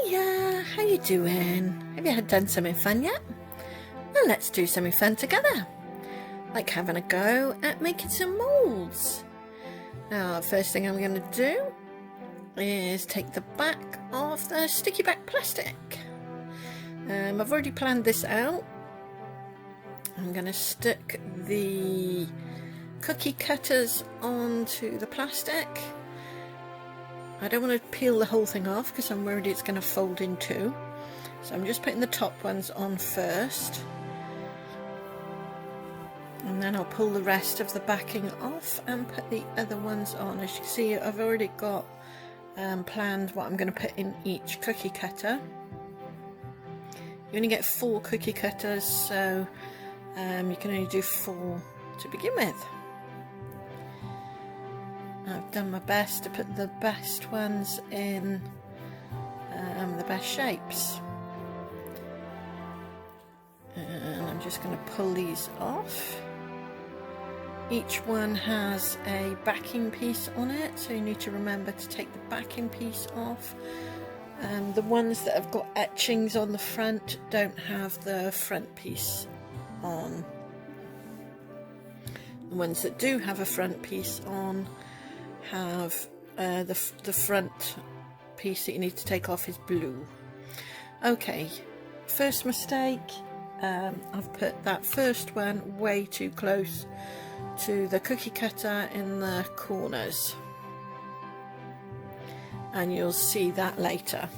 Hiya, how you doing? Have you done something fun yet? Well, let's do something fun together, like having a go at making some moulds. Now, first thing I'm going to do is take the back of the sticky back plastic. I've already planned this out. I'm going to stick the cookie cutters onto the plastic. I don't want to peel the whole thing off because I'm worried it's going to fold in two. So I'm just putting the top ones on first. And then I'll pull the rest of the backing off and put the other ones on. As you can see, I've already got planned what I'm going to put in each cookie cutter. You only get 4 cookie cutters, so you can only do 4 to begin with. I've done my best to put the best ones in the best shapes. And I'm just going to pull these off. Each one has a backing piece on it, so you need to remember to take the backing piece off. The ones that have got etchings on the front don't have the front piece on. The ones that do have a front piece on have the front piece that you need to take off is blue. Okay, first mistake, I've put that first one way too close to the cookie cutter in the corners, and you'll see that later.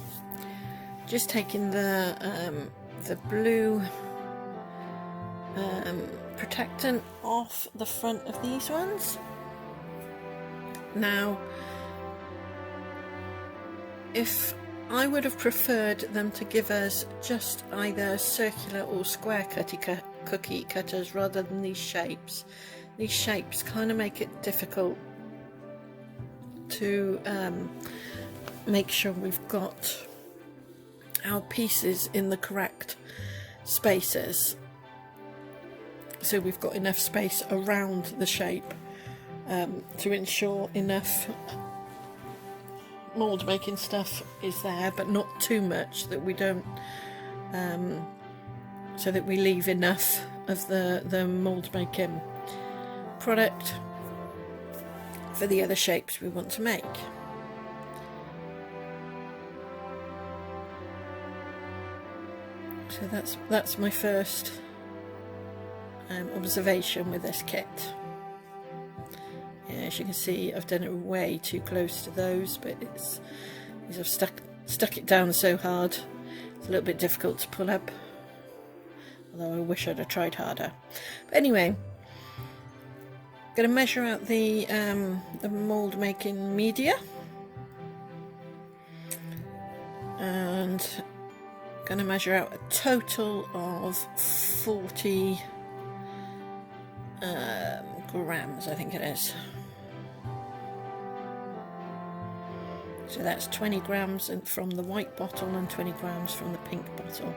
Just taking the blue protectant off the front of these ones. Now, if I would have preferred them to give us just either circular or square cookie cutters rather than these shapes. These shapes kind of make it difficult to make sure we've got our pieces in the correct spaces, so we've got enough space around the shape to ensure enough mould making stuff is there, but not too much that we don't so that we leave enough of the mould making product for the other shapes we want to make. So that's my first observation with this kit. Yeah, as you can see, I've done it way too close to those, but it's because I've stuck it down so hard. It's a little bit difficult to pull up, although I wish I'd have tried harder. But anyway, I'm going to measure out the mould making media, and going to measure out a total of 40 grams, I think it is. So that's 20 grams from the white bottle and 20 grams from the pink bottle.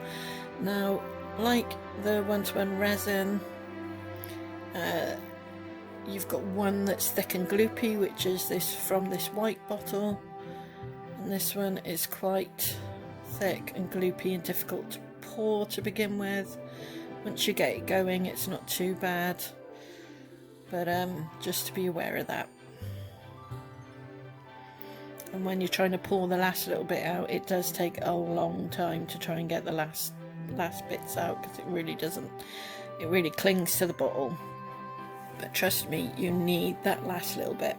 Now, like the one-to-one resin, you've got one that's thick and gloopy, which is this from this white bottle, and this one is quite thick and gloopy and difficult to pour to begin with. Once you get it going, it's not too bad, but just to be aware of that. And when you're trying to pour the last little bit out, it does take a long time to try and get the last bits out, because it really clings to the bottle. But trust me, you need that last little bit.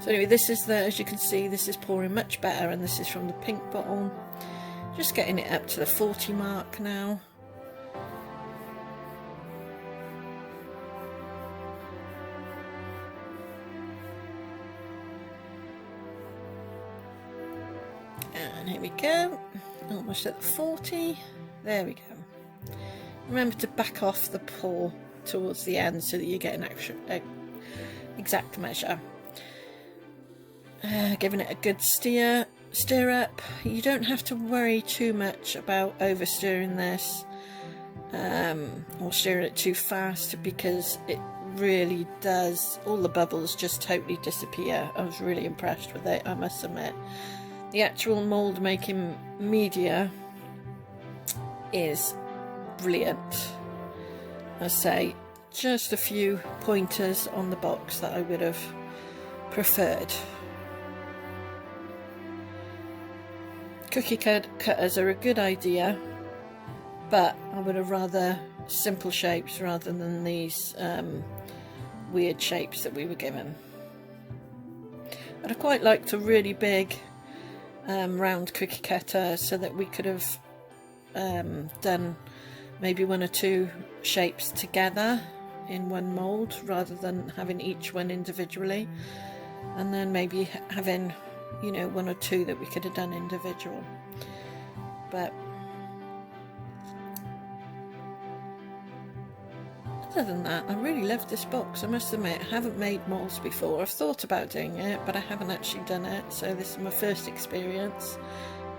So anyway, this is as you can see, this is pouring much better, and this is from the pink bottle. Just getting it up to the 40 mark now. And here we go, almost at the 40. There we go. Remember to back off the pour towards the end so that you get an exact measure. Giving it a good stir up. You don't have to worry too much about overstirring this or stirring it too fast, because it really does, all the bubbles just totally disappear. I was really impressed with it, I must admit. the actual mould making media is brilliant. I say, just a few pointers on the box that I would have preferred. Cookie cutters are a good idea, but I would have rather simple shapes rather than these weird shapes that we were given. But I quite liked a really big round cookie cutter so that we could have done maybe one or two shapes together in one mould rather than having each one individually, and then maybe having, you know, one or two that we could have done individual. But other than that, I really love this box. I must admit, I haven't made moulds before. I've thought about doing it, but I haven't actually done it, so this is my first experience.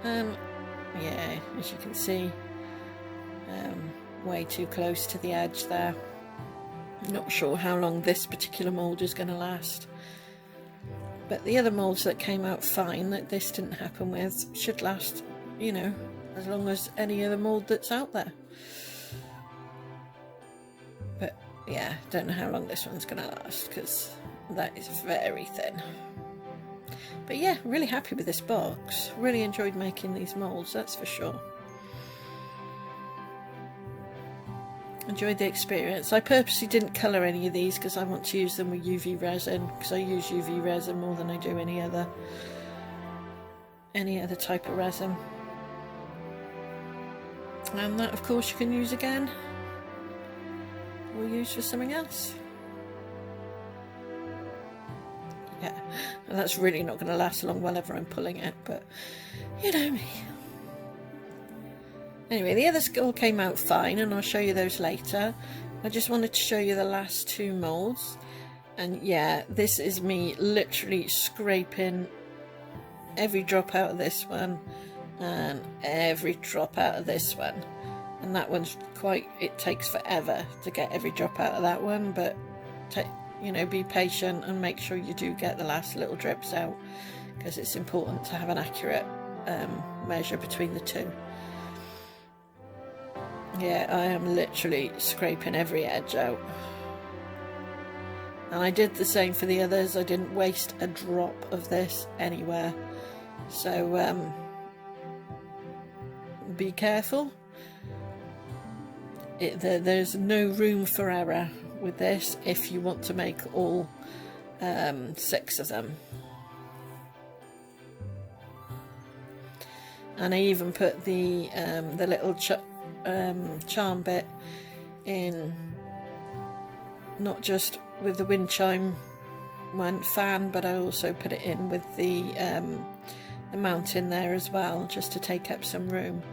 Yeah, as you can see, way too close to the edge there. Not sure how long this particular mould is going to last, but the other moulds that came out fine, that this didn't happen with, should last, you know, as long as any other mould that's out there. But yeah, don't know how long this one's going to last because that is very thin. But yeah, really happy with this box. Really enjoyed making these moulds, that's for sure. Enjoyed the experience. I purposely didn't colour any of these because I want to use them with UV resin, because I use UV resin more than I do any other type of resin. And that, of course, you can use again or use for something else. Yeah, and that's really not going to last long whenever I'm pulling it, but you know me. Anyway, the others all came out fine, and I'll show you those later. I just wanted to show you the last two moulds, and yeah, this is me literally scraping every drop out of this one and every drop out of this one, and that one's quite, it takes forever to get every drop out of that one, but you know, be patient and make sure you do get the last little drips out, because it's important to have an accurate measure between the two. Yeah, I am literally scraping every edge out. And I did the same for the others. I didn't waste a drop of this anywhere. So be careful. There's no room for error with this if you want to make all 6 of them. And I even put the little charm bit in, not just with the wind chime fan, but I also put it in with the mountain there as well, just to take up some room.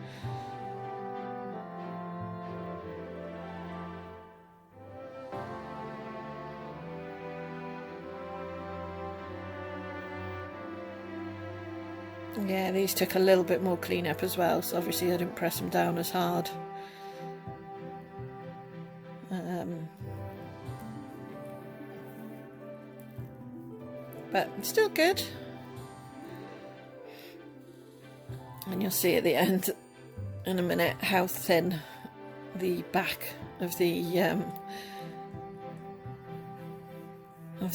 Yeah, these took a little bit more cleanup as well, so obviously I didn't press them down as hard. But it's still good. And you'll see at the end in a minute how thin the back of the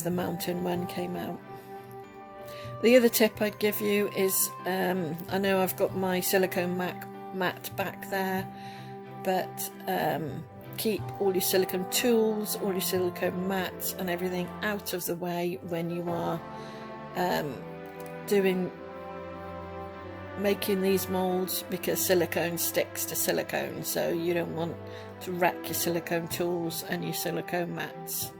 mountain one came out. The other tip I'd give you is, I know I've got my silicone mat back there, but keep all your silicone tools, all your silicone mats and everything out of the way when you are making these moulds, because silicone sticks to silicone, so you don't want to wreck your silicone tools and your silicone mats.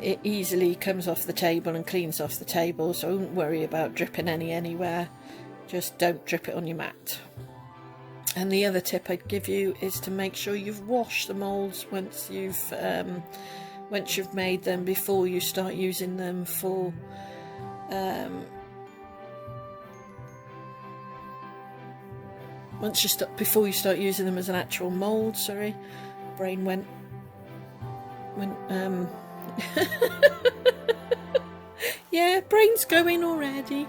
It easily comes off the table and cleans off the table, so I wouldn't worry about dripping anywhere. Just don't drip it on your mat. And the other tip I'd give you is to make sure you've washed the moulds once you've made them, before you start using them for before you start using them as an actual mould. Sorry, brain went Yeah, brain's going already.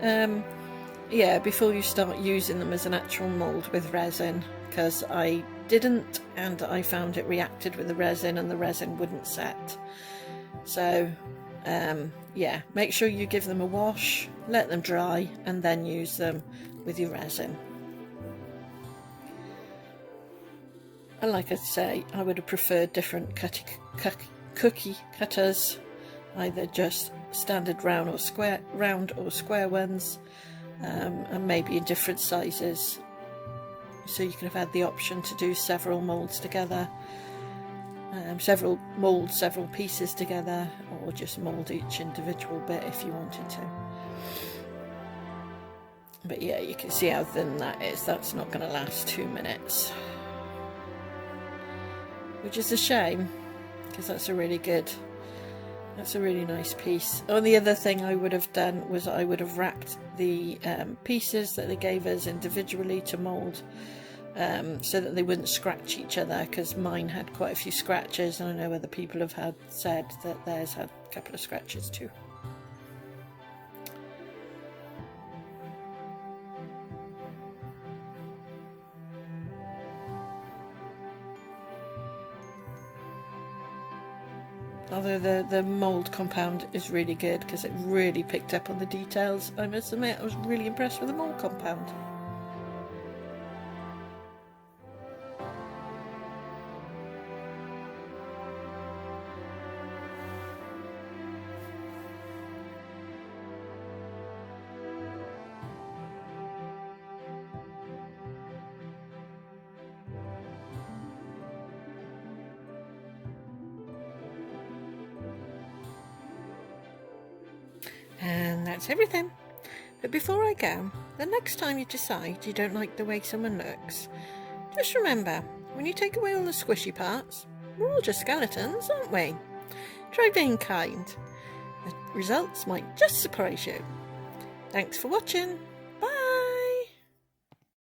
Yeah, before you start using them as an actual mould with resin, because I didn't, and I found it reacted with the resin and the resin wouldn't set. So yeah, make sure you give them a wash, let them dry, and then use them with your resin. And like I say, I would have preferred different cookie cutters, either just standard round or square ones, and maybe in different sizes, so you could have had the option to do several moulds together, several pieces together, or just mould each individual bit if you wanted to. But yeah, you can see how thin that is. That's not going to last 2 minutes, which is a shame, because that's a really nice piece. Oh, the other thing I would have done was I would have wrapped the pieces that they gave us individually to mould, so that they wouldn't scratch each other, because mine had quite a few scratches, and I know other people have said that theirs had a couple of scratches too. Although the mould compound is really good, because it really picked up on the details. I must admit, I was really impressed with the mould compound. And that's everything. But before I go, the next time you decide you don't like the way someone looks, just remember, when you take away all the squishy parts, we're all just skeletons, aren't we? Try being kind. The results might just surprise you. Thanks for watching.